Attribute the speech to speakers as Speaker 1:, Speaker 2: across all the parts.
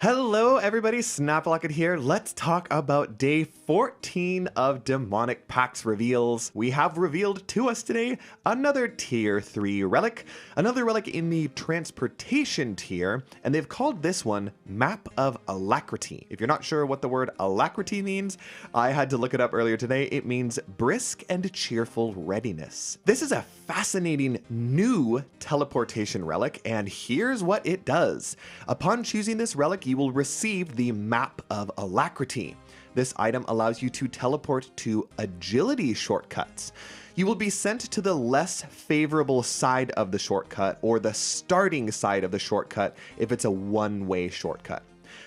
Speaker 1: Hello everybody, Snaprocket here. Let's talk about day 14 of Demonic Pacts reveals. We have revealed to us today another tier 3 relic, another relic in the transportation tier, and they've called this one Map of Alacrity. If you're not sure what the word Alacrity means, I had to look it up earlier today. It means brisk and cheerful readiness. This is a fascinating new teleportation relic, and here's what it does. Upon choosing this relic, you will receive the Map of Alacrity. This item allows you to teleport to agility shortcuts. You will be sent to the less favorable side of the shortcut, or the starting side of the shortcut if it's a one-way shortcut.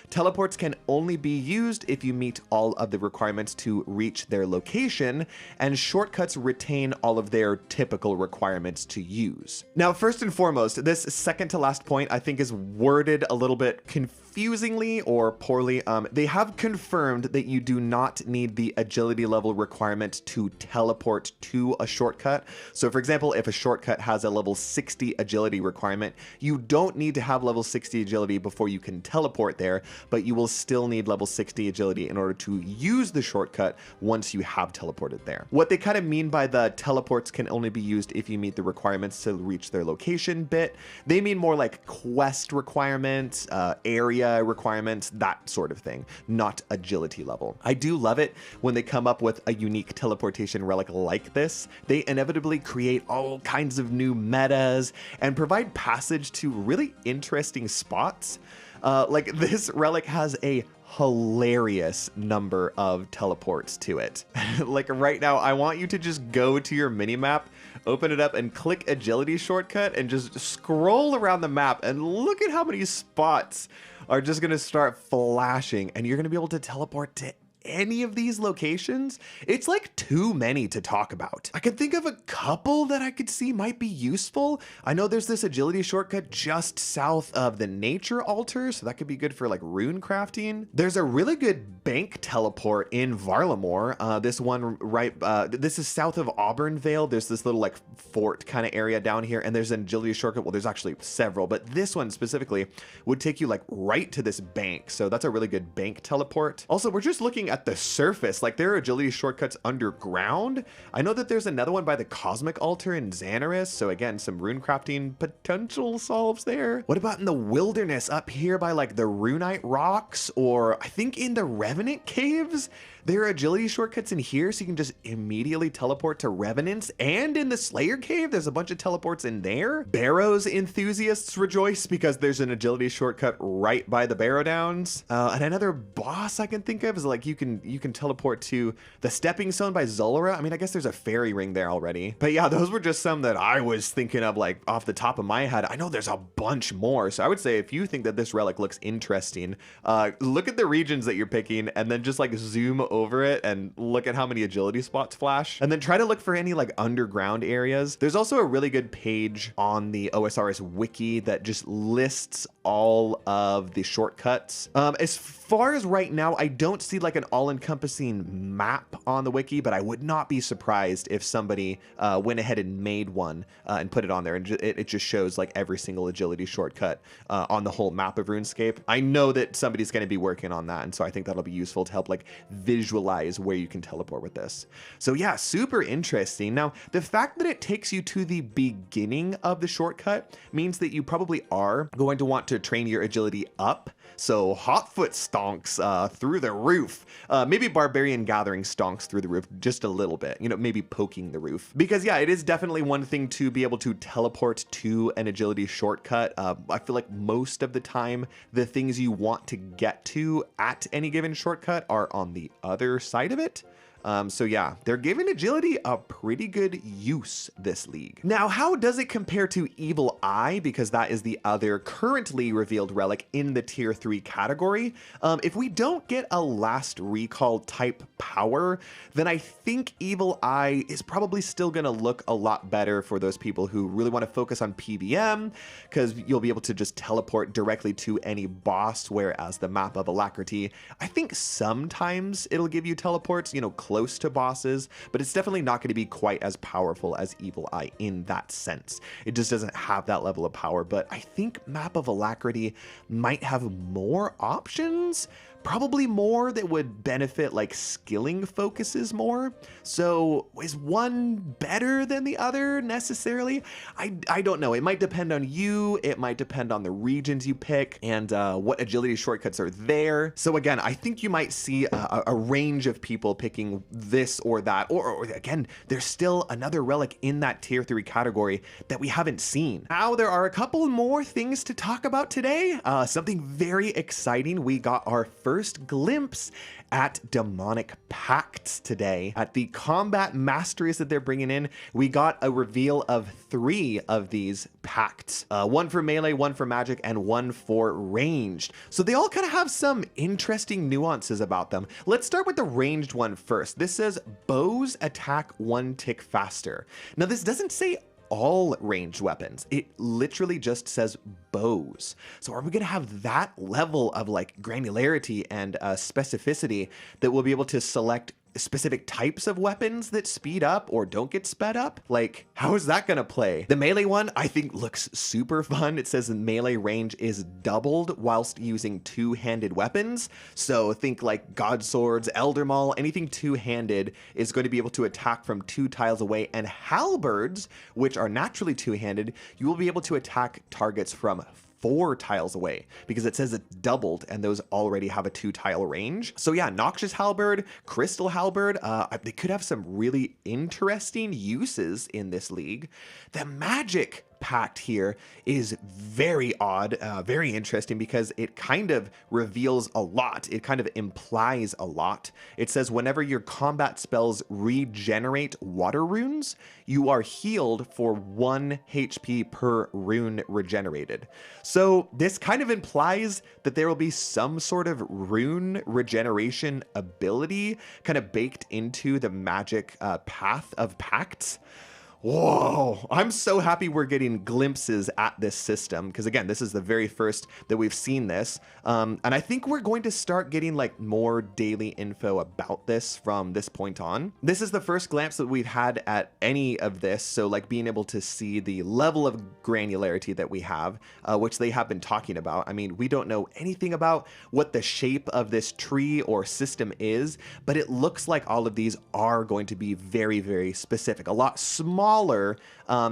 Speaker 1: Teleports can only be used if you meet all of the requirements to reach their location, and shortcuts retain all of their typical requirements to use. Now, first and foremost, this second to last point I think is worded a little bit confusingly or poorly. They have confirmed that you do not need the agility level requirement to teleport to a shortcut. So for example, if a shortcut has a level 60 agility requirement, you don't need to have level 60 agility before you can teleport there, but you will still need level 60 agility in order to use the shortcut once you have teleported there. What they kind of mean by the teleports can only be used if you meet the requirements to reach their location bit, they mean more like quest requirements, area requirements, that sort of thing, not agility level. I do love it when they come up with a unique teleportation relic like this. They inevitably create all kinds of new metas and provide passage to really interesting spots. Like this relic has a hilarious number of teleports to it. Like right now, I want you to just go to your minimap, open it up and click agility shortcut and just scroll around the map and look at how many spots are just gonna start flashing, and you're gonna be able to teleport to any of these locations. It's like too many to talk about. I can think of a couple that I could see might be useful. I know there's this agility shortcut just south of the nature altar, so that could be good for like rune crafting. There's a really good bank teleport in Varlamore. This one right, this is south of Auburnvale. There's this little like fort kind of area down here, and there's an agility shortcut. Well, there's actually several, but this one specifically would take you like right to this bank. So that's a really good bank teleport. Also, we're just looking at the surface, like there are agility shortcuts underground. I know that there's another one by the Cosmic Altar in Xanaris, so again, some rune crafting potential solves there. What about in the wilderness up here by like the Runite Rocks, or I think in the Revenant Caves? There are agility shortcuts in here, so you can just immediately teleport to Revenants, and in the Slayer Cave, there's a bunch of teleports in there. Barrows enthusiasts rejoice because there's an agility shortcut right by the Barrow Downs. And another boss I can think of is like you can teleport to the Stepping Stone by Zul'Ara. I mean, I guess there's a fairy ring there already. But yeah, those were just some that I was thinking of like off the top of my head. I know there's a bunch more, so I would say if you think that this relic looks interesting, look at the regions that you're picking and then just like zoom over it and look at how many agility spots flash, and then try to look for any like underground areas. There's also a really good page on the OSRS wiki that just lists all of the shortcuts. As far as right now, I don't see like an all-encompassing map on the wiki, but I would not be surprised if somebody went ahead and made one and put it on there, and it just shows like every single agility shortcut on the whole map of RuneScape. I know that somebody's going to be working on that, and so I think that'll be useful to help like visualize where you can teleport with this. So yeah, super interesting. Now, the fact that it takes you to the beginning of the shortcut means that you probably are going to want to train your agility up. So Hotfoot stonks through the roof. Maybe Barbarian Gathering stonks through the roof just a little bit, you know, maybe poking the roof. Because yeah, it is definitely one thing to be able to teleport to an agility shortcut. I feel like most of the time, the things you want to get to at any given shortcut are on the other side of it. So yeah, they're giving agility a pretty good use this league. Now, how does it compare to Evil Eye? Because that is the other currently revealed relic in the tier 3 category. If we don't get a last recall type power, then I think Evil Eye is probably still gonna look a lot better for those people who really want to focus on PVM, because you'll be able to just teleport directly to any boss, whereas the Map of Alacrity, I think sometimes it'll give you teleports, you know, close to bosses, but it's definitely not going to be quite as powerful as Evil Eye in that sense. It just doesn't have that level of power, but I think Map of Alacrity might have more options. Probably more that would benefit like skilling focuses more. So is one better than the other necessarily? I don't know. It might depend on you. It might depend on the regions you pick and what agility shortcuts are there. So again, I think you might see a range of people picking this or that. Or again, there's still another relic in that tier 3 category that we haven't seen. Now there are a couple more things to talk about today. Something very exciting. We got our first glimpse at Demonic Pacts today. At the combat masteries that they're bringing in, we got a reveal of 3 of these pacts. One for melee, one for magic, and one for ranged. So they all kind of have some interesting nuances about them. Let's start with the ranged one first. This says bows attack 1 tick faster. Now this doesn't say all ranged weapons. It literally just says bows. So are we going to have that level of like granularity and specificity that we'll be able to select specific types of weapons that speed up or don't get sped up? Like, how is that gonna play? The melee one, I think, looks super fun. It says the melee range is doubled whilst using 2-handed weapons. So think like God Swords, Elder Maul, anything 2-handed is going to be able to attack from 2 tiles away, and halberds, which are naturally 2-handed, you will be able to attack targets from 4 tiles away, because it says it's doubled and those already have a 2-tile range. So yeah, Noxious Halberd, Crystal Halberd, they could have some really interesting uses in this league. The Magic Pact here is very odd, very interesting, because it kind of reveals a lot. It kind of implies a lot. It says whenever your combat spells regenerate water runes, you are healed for 1 HP per rune regenerated. So this kind of implies that there will be some sort of rune regeneration ability kind of baked into the magic path of pacts. Whoa, I'm so happy we're getting glimpses at this system, because again, this is the very first that we've seen this. And I think we're going to start getting like more daily info about this from this point on. This is the first glimpse that we've had at any of this. So like being able to see the level of granularity that we have, which they have been talking about. I mean, we don't know anything about what the shape of this tree or system is, but it looks like all of these are going to be very, very specific, a lot smaller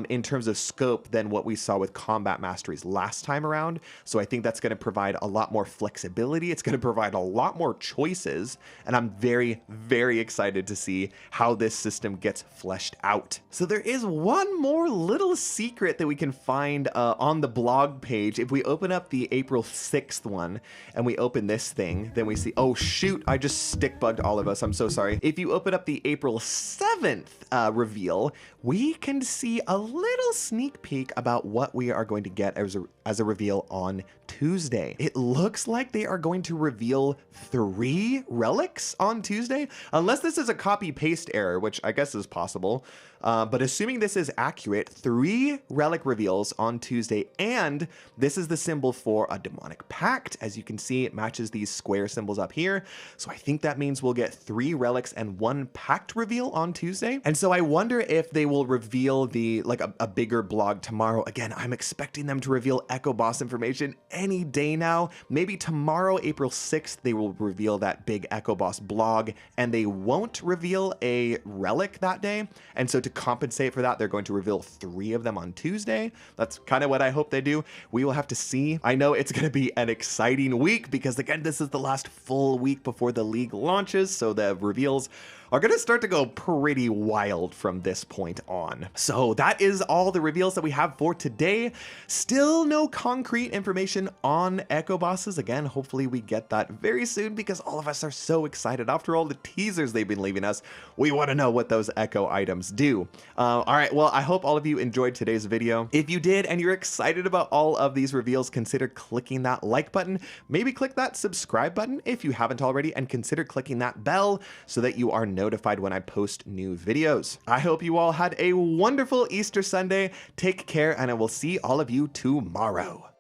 Speaker 1: in terms of scope than what we saw with combat masteries last time around. So I think that's going to provide a lot more flexibility. It's going to provide a lot more choices, and I'm very, very excited to see how this system gets fleshed out. So there is one more little secret that we can find on the blog page. If we open up the April 6th one and we open this thing, then we see, oh shoot, I just stick bugged all of us. I'm so sorry. If you open up the April 7th reveal, we can see a little sneak peek about what we are going to get as a reveal on Tuesday. It looks like they are going to reveal 3 relics on Tuesday, unless this is a copy paste error, which I guess is possible. But assuming this is accurate, 3 relic reveals on Tuesday, and this is the symbol for a demonic pact. As you can see, it matches these square symbols up here. So I think that means we'll get 3 relics and 1 pact reveal on Tuesday. And so I wonder if they will reveal the a bigger blog tomorrow. Again, I'm expecting them to reveal Echo Boss information any day now. Maybe tomorrow, April 6th, they will reveal that big Echo Boss blog, and they won't reveal a relic that day. And so to compensate for that, they're going to reveal 3 of them on Tuesday. That's kind of what I hope they do. We will have to see. I know it's going to be an exciting week because, again, this is the last full week before the league launches, so the reveals are going to start to go pretty wild from this point on. So that is all the reveals that we have for today. Still no concrete information on Echo Bosses. Again, hopefully we get that very soon because all of us are so excited. After all the teasers they've been leaving us, we want to know what those Echo items do. All right, well, I hope all of you enjoyed today's video. If you did and you're excited about all of these reveals, consider clicking that like button. Maybe click that subscribe button if you haven't already, and consider clicking that bell so that you are notified when I post new videos. I hope you all had a wonderful Easter Sunday. Take care, and I will see all of you tomorrow.